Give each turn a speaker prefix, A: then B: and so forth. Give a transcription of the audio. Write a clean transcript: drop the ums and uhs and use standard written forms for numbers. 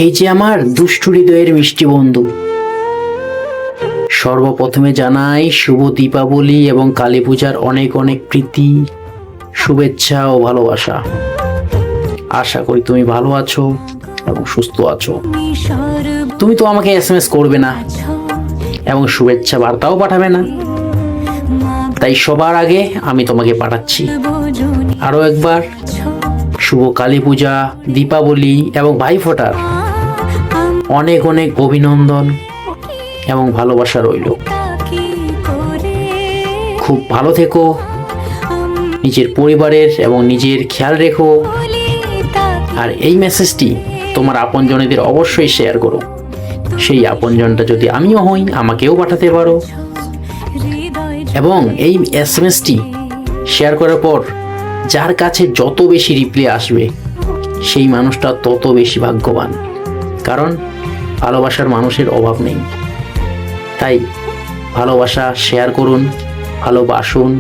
A: এই যে আমার দুষ্টু হৃদয়ের মিষ্টি বন্ধু, সর্বপ্রথমে জানাই শুভ দীপাবলি এবং কালী পূজার অনেক অনেক প্রীতি, শুভেচ্ছা ও ভালোবাসা। আশা করি তুমি ভালো আছো এবং সুস্থ আছো। তুমি তো আমাকে SMS করবে না এবং শুভেচ্ছা বার্তাও পাঠাবে না, তাই সবার আগে আমি তোমাকে পাঠাচ্ছি আরো একবার শুভ কালী পূজা, দীপাবলি এবং ভাইফোঁটার অনেক অনেক অভিনন্দন এবং ভালোবাসা রইল। খুব ভালো থেকো, নিজের পরিবারের এবং নিজের খেয়াল রেখো। আর এই মেসেজটি তোমার আপনজনদের অবশ্যই শেয়ার করো। সেই আপনজনটা যদি আমিও হই, আমাকেও পাঠাতে পারো। এবং এই SMS-টি শেয়ার করার পর যার কাছে যত বেশি রিপ্লাই আসবে, সেই মানুষটা তত বেশি ভাগ্যবান, কারণ ভালোবাসার মানুষের অভাব নেই। তাই ভালোবাসা শেয়ার করুন, ভালোবাসুন।